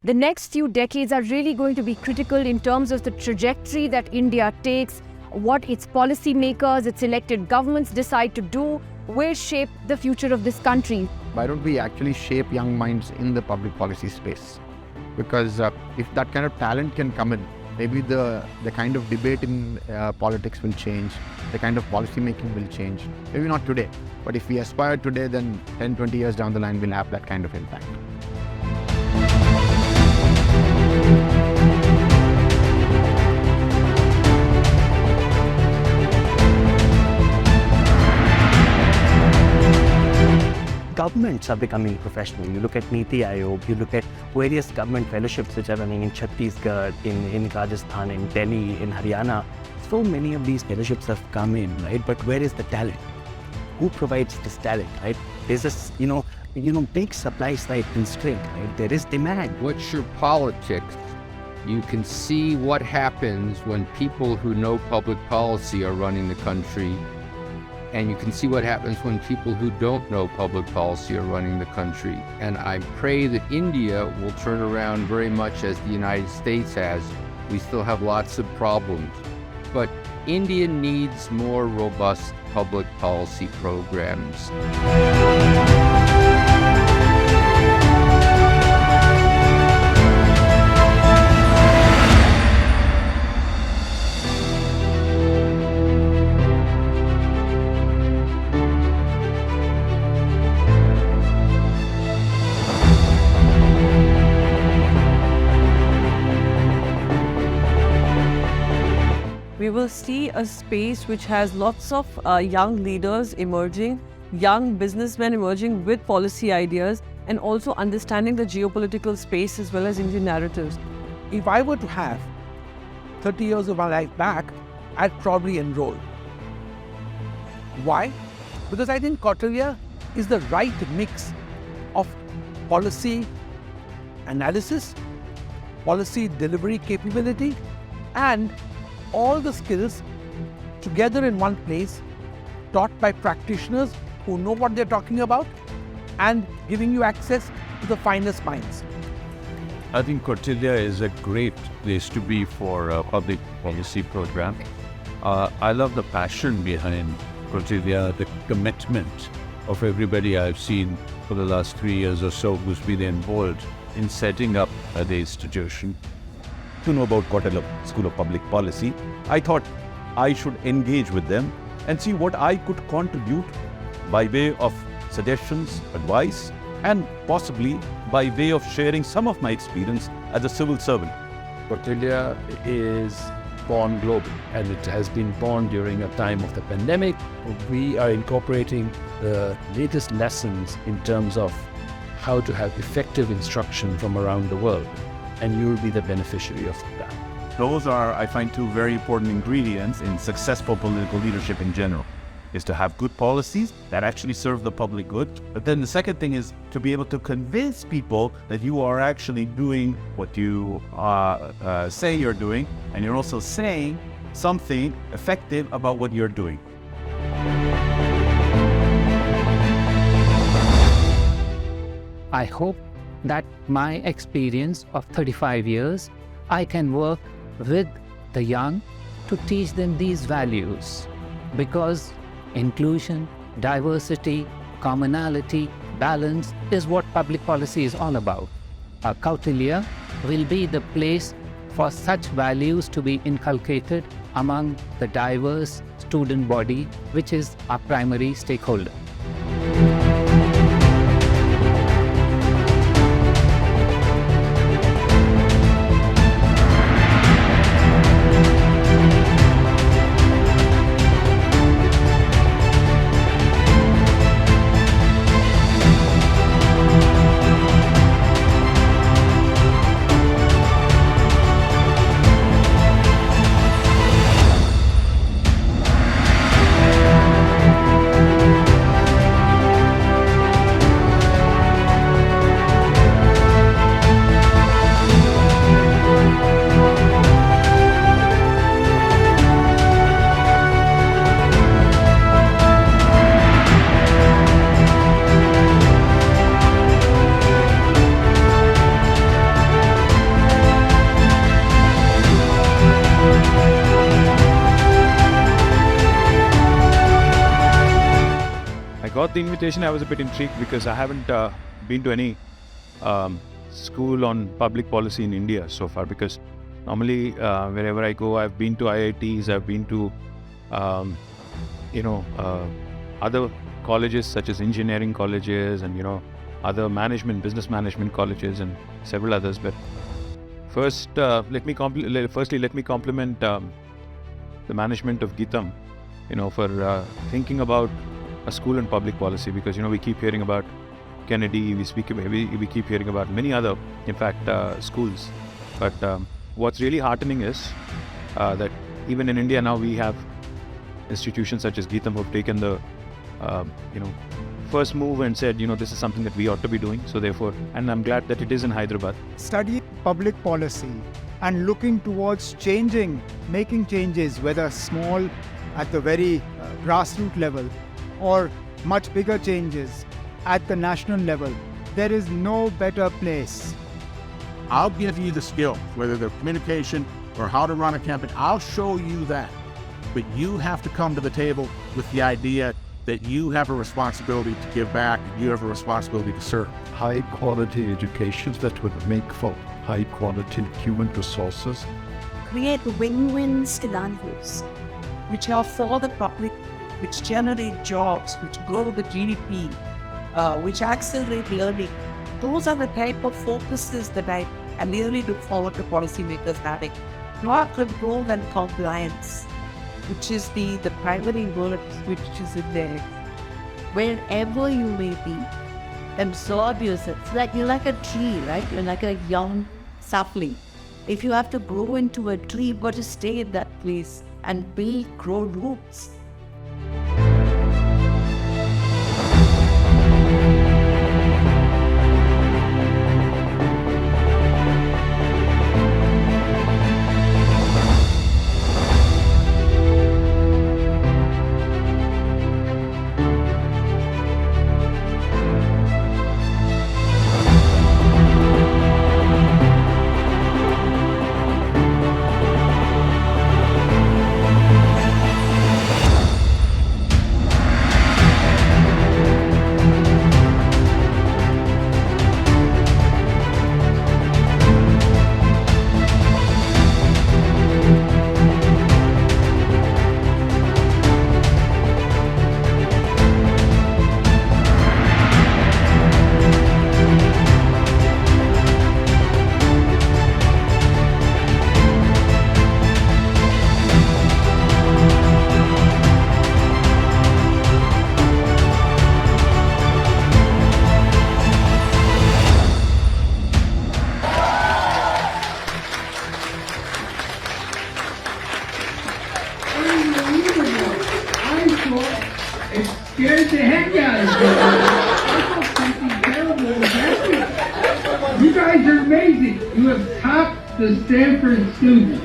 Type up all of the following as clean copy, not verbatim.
The next few decades are really going to be critical in terms of the trajectory that India takes, what its policymakers, its elected governments decide to do, will shape the future of this country. Why don't we actually shape young minds in the public policy space? Because if that kind of talent can come in, maybe the kind of debate in politics will change, the kind of policy making will change. Maybe not today, but if we aspire today, then 10, 20 years down the line, we'll have that kind of impact. Governments are becoming professional. You look at Niti Aayog, you look at various government fellowships which are running in Chhattisgarh, in Rajasthan, in Delhi, in Haryana. So many of these fellowships have come in, right? But where is the talent? Who provides this talent, right? There's this, big supply side constraint, right? There is demand. What's your politics? You can see what happens when people who know public policy are running the country. And you can see what happens when people who don't know public policy are running the country. And I pray that India will turn around very much as the United States has. We still have lots of problems. But India needs more robust public policy programs. We will see a space which has lots of young leaders emerging, young businessmen emerging with policy ideas, and also understanding the geopolitical space as well as Indian narratives. If I were to have 30 years of my life back, I'd probably enroll. Why? Because I think Kautilya is the right mix of policy analysis, policy delivery capability, and all the skills together in one place, taught by practitioners who know what they're talking about and giving you access to the finest minds. I think Kautilya is a great place to be for a public policy program. I love the passion behind Kautilya, the commitment of everybody I've seen for the last 3 years or so who's been involved in setting up the institution. To know about Kautilya School of Public Policy, I thought I should engage with them and see what I could contribute by way of suggestions, advice, and possibly by way of sharing some of my experience as a civil servant. Kautilya is born global, and it has been born during a time of the pandemic. We are incorporating the latest lessons in terms of how to have effective instruction from around the world, and you will be the beneficiary of that. Those are, I find, two very important ingredients in successful political leadership in general, is to have good policies that actually serve the public good. But then the second thing is to be able to convince people that you are actually doing what you say you're doing, and you're also saying something effective about what you're doing. I hope that my experience of 35 years, I can work with the young to teach them these values, because inclusion, diversity, commonality, balance is what public policy is all about. Kautilya will be the place for such values to be inculcated among the diverse student body, which is our primary stakeholder. the invitation, I was a bit intrigued because I haven't been to any school on public policy in India so far. Because normally, wherever I go, I've been to IITs, I've been to, other colleges such as engineering colleges and, other business management colleges and several others. But firstly, let me compliment the management of Geetam, for thinking about a school in public policy, because, we keep hearing about Kennedy, we keep hearing about many other, in fact, schools. But what's really heartening is that even in India now we have institutions such as Geetam who have taken the, first move and said, this is something that we ought to be doing. So therefore, and I'm glad that it is in Hyderabad. Studying public policy and looking towards making changes, whether small at the very grassroots level or much bigger changes at the national level, there is no better place. I'll give you the skill, whether they're communication or how to run a campaign. I'll show you that. But you have to come to the table with the idea that you have a responsibility to give back, and you have a responsibility to serve. High quality education that would make for high quality human resources. Create win-win scenarios which are for the public, which generate jobs, which grow the GDP, which accelerate learning. Those are the type of focuses that I really look forward to policymakers having. Not control and compliance, which is the primary word which is in there. Wherever you may be, absorb yourself. It's like you're like a tree, right? You're like a young sapling. If you have to grow into a tree, you've got to stay in that place and grow roots. scared the heck out of me. You guys are amazing. You have topped the Stanford students.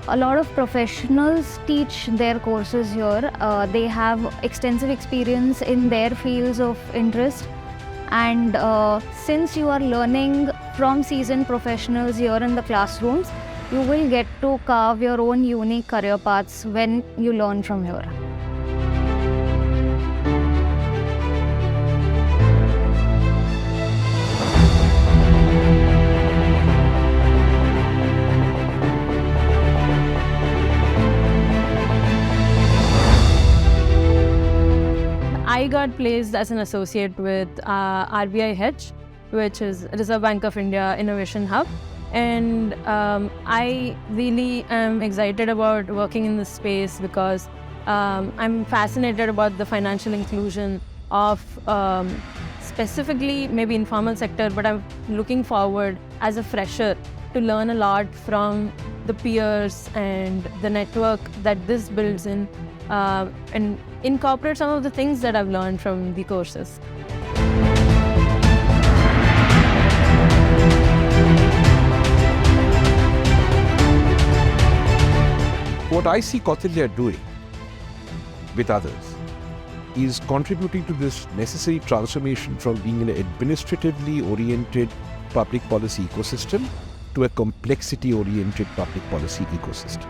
A lot of professionals teach their courses here. They have extensive experience in their fields of interest. And since you are learning from seasoned professionals here in the classrooms, you will get to carve your own unique career paths when you learn from here. I got placed as an associate with RBI Hedge, which is Reserve Bank of India Innovation Hub. And I really am excited about working in this space because I'm fascinated about the financial inclusion of specifically maybe informal sector, but I'm looking forward as a fresher to learn a lot from the peers and the network that this builds in and incorporate some of the things that I've learned from the courses. What I see Kautilya doing with others is contributing to this necessary transformation from being an administratively oriented public policy ecosystem to a complexity oriented public policy ecosystem.